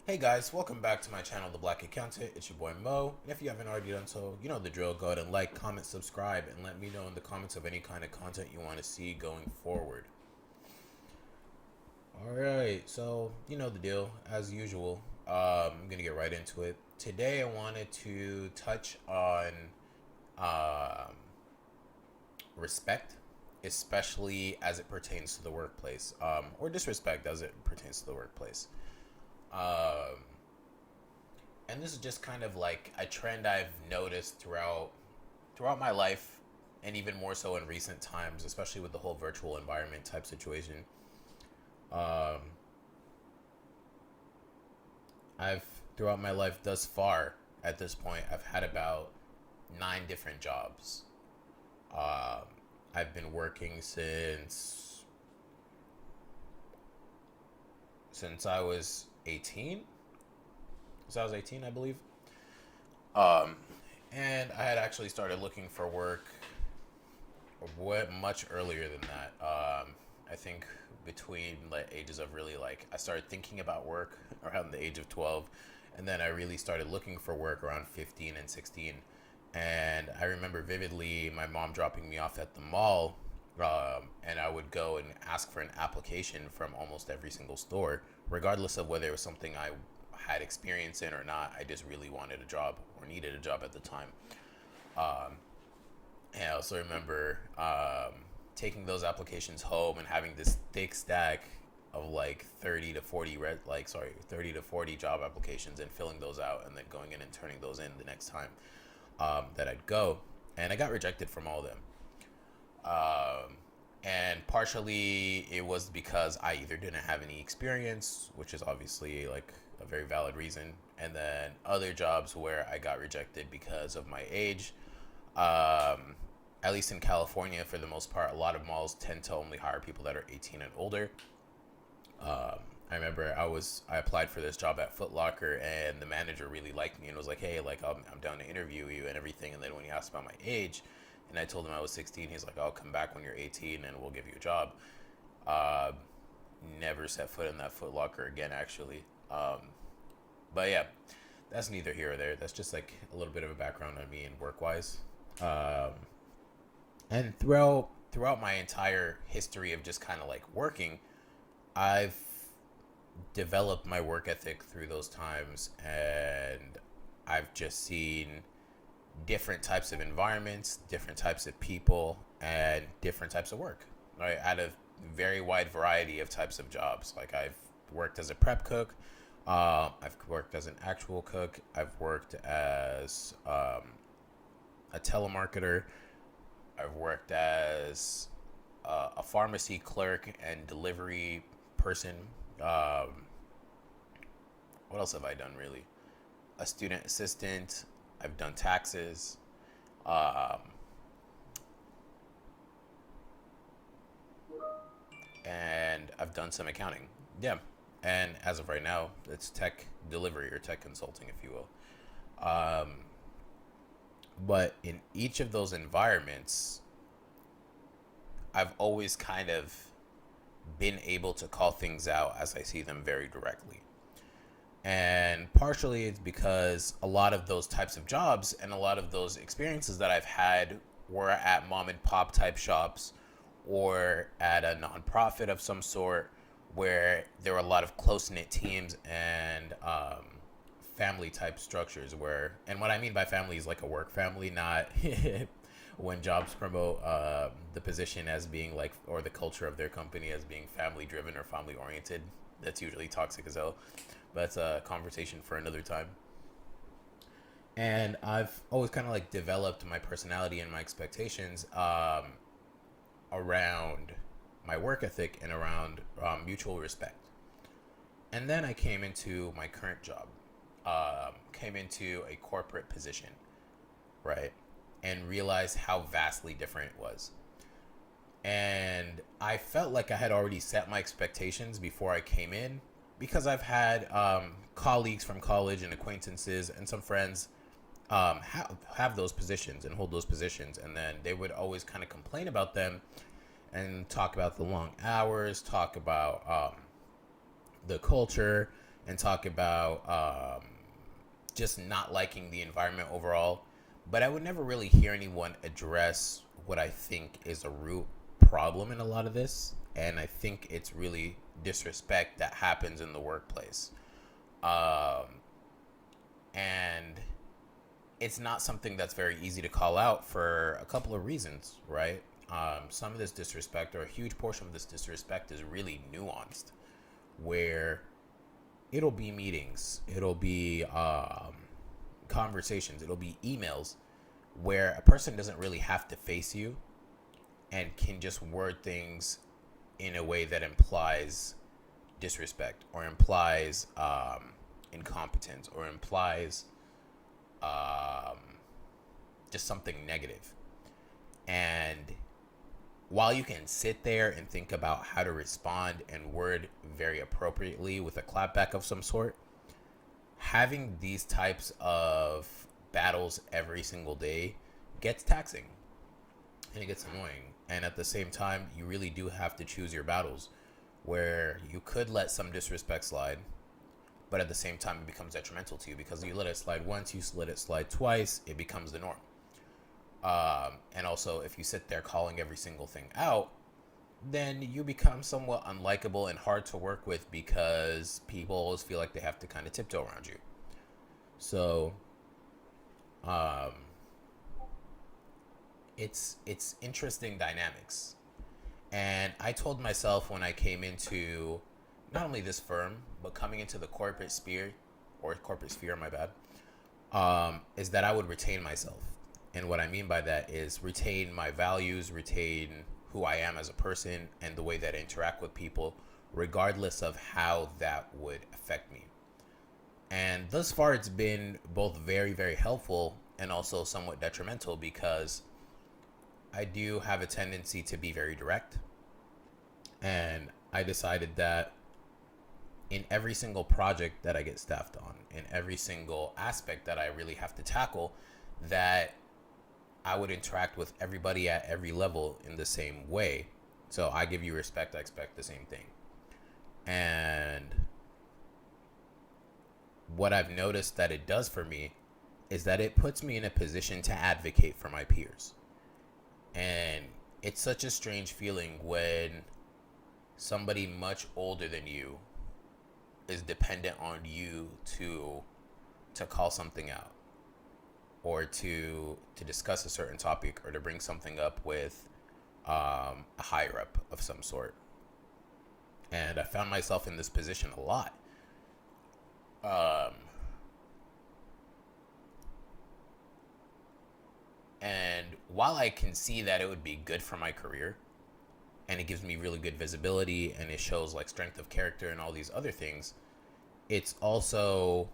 Hey guys, welcome back to my channel, The Black Accountant. It's your boy Mo. And if you haven't already done so, you know the drill. Go ahead and like, comment, subscribe, and let me know in the comments of any kind of content you want to see going forward. Alright, so you know the deal. As usual, I'm going to get right into it. Today I wanted to touch on um, respect, especially as it pertains to the workplace, or disrespect as it pertains to the workplace. Um, and this is just kind of like a trend I've noticed throughout my life, and even more so in recent times, especially with the whole virtual environment type situation. Um, I've throughout my life thus far, at this point, I've had about 9 different jobs. Um, I've been working since I was 18. Since I was 18, I believe. Um, and I had actually started looking for work much earlier than that. I think between the ages of really like I started thinking about work around the age of 12, and then I really started looking for work around 15 and 16. And I remember vividly my mom dropping me off at the mall, and I would go and ask for an application from almost every single store, regardless of whether it was something I had experience in or not. I just really wanted a job or needed a job at the time. Um, and I also remember taking those applications home and having this thick stack of like 30 to 40 job applications and filling those out and then going in and turning those in the next time that I'd go. And I got rejected from all of them. Um, and partially it was because I either didn't have any experience, which is obviously like a very valid reason, and then other jobs where I got rejected because of my age. Um, at least in California, for the most part, a lot of malls tend to only hire people that are 18 and older. Um, I remember I applied for this job at Foot Locker, and the manager really liked me and was like, "Hey, like I'm down to interview you and everything." And then when he asked about my age, and I told him I was 16, he's like, "I'll come back when you're 18 and we'll give you a job." Uh, Never set foot in that Foot Locker again, actually. But yeah, that's neither here or there. That's just like a little bit of a background on me and work wise. Um, and throughout my entire history of just kind of like working, I've developed my work ethic through those times, and I've just seen different types of environments, different types of people, and different types of work, right? Out of very wide variety of types of jobs. Like I've worked as a prep cook, I've worked as an actual cook, I've worked as a telemarketer, I've worked as a pharmacy clerk and delivery person. Um, what else have I done really? A student assistant. I've done taxes. Um, and I've done some accounting. Yeah. And as of right now, it's tech delivery or tech consulting, if you will. But in each of those environments, I've always kind of been able to call things out as I see them very directly. And partially it's because a lot of those types of jobs and a lot of those experiences that I've had were at mom and pop type shops or at a nonprofit of some sort where there were a lot of close knit teams and family type structures where, and what I mean by family is like a work family, not when jobs promote the position as being like, or the culture of their company as being family driven or family oriented. That's usually toxic as hell. But that's a conversation for another time. And I've always kind of like developed my personality and my expectations around my work ethic and around mutual respect. And then I came into my current job, came into a corporate position, right? And realized how vastly different it was. And I felt like I had already set my expectations before I came in because I've had colleagues from college and acquaintances and some friends have those positions and hold those positions, and then they would always kind of complain about them and talk about the long hours, talk about the culture, and talk about just not liking the environment overall. But I would never really hear anyone address what I think is a root problem in a lot of this. And I think it's really disrespect that happens in the workplace. Um, and it's not something that's very easy to call out for a couple of reasons, right? Some of this disrespect, or a huge portion of this disrespect, is really nuanced, where it'll be meetings, it'll be conversations, it'll be emails where a person doesn't really have to face you and can just word things in a way that implies disrespect, or implies incompetence, or implies um, just something negative. And while you can sit there and think about how to respond and word very appropriately with a clapback of some sort, having these types of battles every single day gets taxing and it gets annoying. And at the same time, you really do have to choose your battles, where you could let some disrespect slide, but at the same time, it becomes detrimental to you, because you let it slide once, you let it slide twice, it becomes the norm. And also, if you sit there calling every single thing out, then you become somewhat unlikable and hard to work with, because people always feel like they have to kind of tiptoe around you. So, um, it's interesting dynamics. And I told myself when I came into not only this firm, but coming into the corporate sphere, my bad, is that I would retain myself. And what I mean by that is retain my values, retain who I am as a person, and the way that I interact with people, regardless of how that would affect me. And thus far, it's been both very, very helpful and also somewhat detrimental, because I do have a tendency to be very direct. And I decided that in every single project that I get staffed on, in every single aspect that I really have to tackle, that I would interact with everybody at every level in the same way. So I give you respect, I expect the same thing. And what I've noticed that it does for me is that it puts me in a position to advocate for my peers. And it's such a strange feeling when somebody much older than you is dependent on you to call something out, or to discuss a certain topic, or to bring something up with a higher up of some sort. And I found myself in this position a lot. And while I can see that it would be good for my career, and it gives me really good visibility, and it shows like strength of character and all these other things, it's also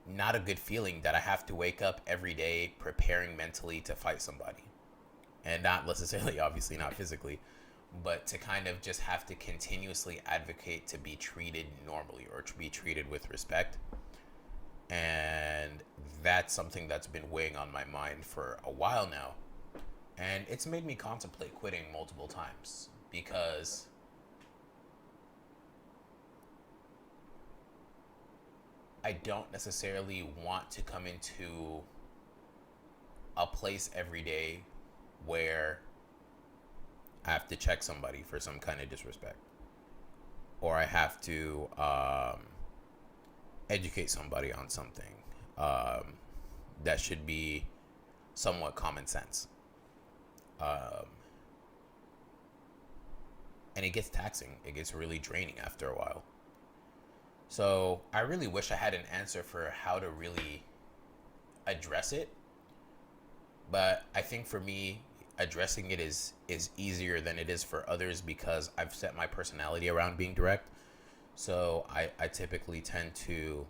not a good feeling that I have to wake up every day preparing mentally to fight somebody. And not necessarily, obviously not physically, but to kind of just have to continuously advocate to be treated normally, or to be treated with respect. And that's something that's been weighing on my mind for a while now. And it's made me contemplate quitting multiple times, because I don't necessarily want to come into a place every day where I have to check somebody for some kind of disrespect, or I have to educate somebody on something that should be somewhat common sense. Um, and it gets taxing. It gets really draining after a while. So I really wish I had an answer for how to really address it. But I think for me, addressing it is easier than it is for others, because I've set my personality around being direct. So I typically tend to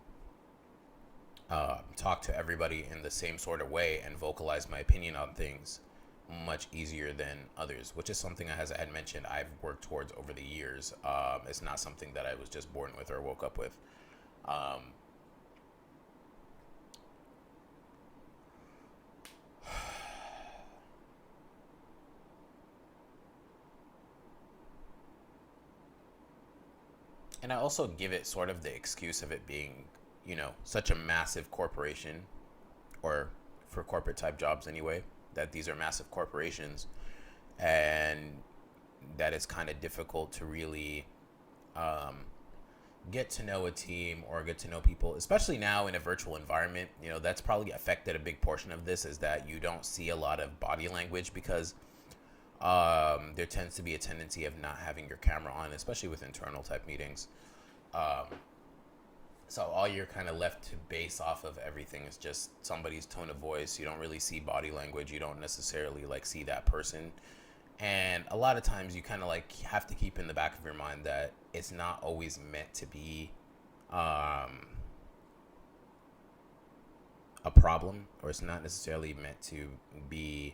talk to everybody in the same sort of way and vocalize my opinion on things much easier than others, which is something, as I had mentioned, I've worked towards over the years. It's not something that I was just born with or woke up with. And And I also give it sort of the excuse of it being, such a massive corporation, or for corporate type jobs anyway, that these are massive corporations, and that it's kind of difficult to really um, get to know a team or get to know people, especially now in a virtual environment. That's probably affected a big portion of this, is that you don't see a lot of body language, because there tends to be a tendency of not having your camera on, especially with internal type meetings. Um, so all you're kind of left to base off of everything is just somebody's tone of voice. You don't really see body language. You don't necessarily like see that person. And a lot of times you kind of like have to keep in the back of your mind that it's not always meant to be a problem, or it's not necessarily meant to be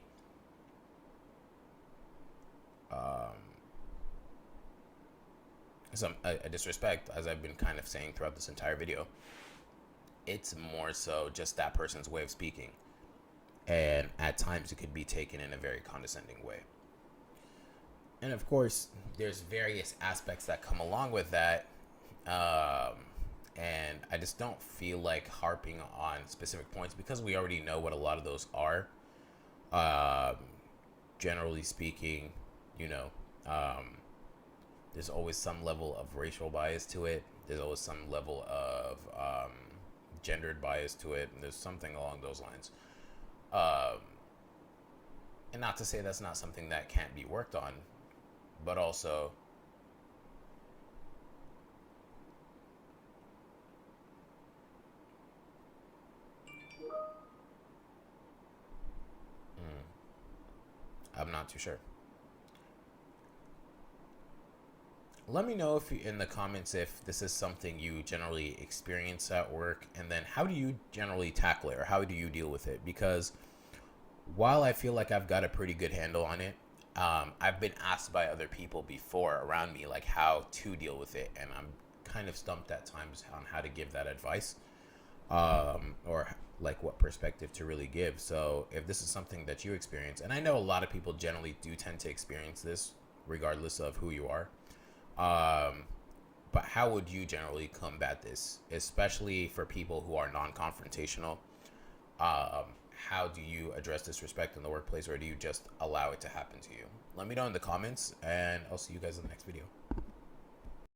a disrespect, as I've been kind of saying throughout this entire video. It's more so just that person's way of speaking. And at times it could be taken in a very condescending way. And of course, there's various aspects that come along with that. And I just don't feel like harping on specific points, because we already know what a lot of those are. Generally speaking, there's always some level of racial bias to it. There's always some level of gendered bias to it. And there's something along those lines. And not to say that's not something that can't be worked on, but also I'm not too sure. Let me know if in the comments if this is something you generally experience at work, and then how do you generally tackle it, or how do you deal with it? Because while I feel like I've got a pretty good handle on it, I've been asked by other people before around me like how to deal with it, and I'm kind of stumped at times on how to give that advice, or like what perspective to really give. So if this is something that you experience, and I know a lot of people generally do tend to experience this regardless of who you are, but how would you generally combat this, especially for people who are non-confrontational? How do you address disrespect in the workplace, or do you just allow it to happen to you? Let me know in the comments, and I'll see you guys in the next video.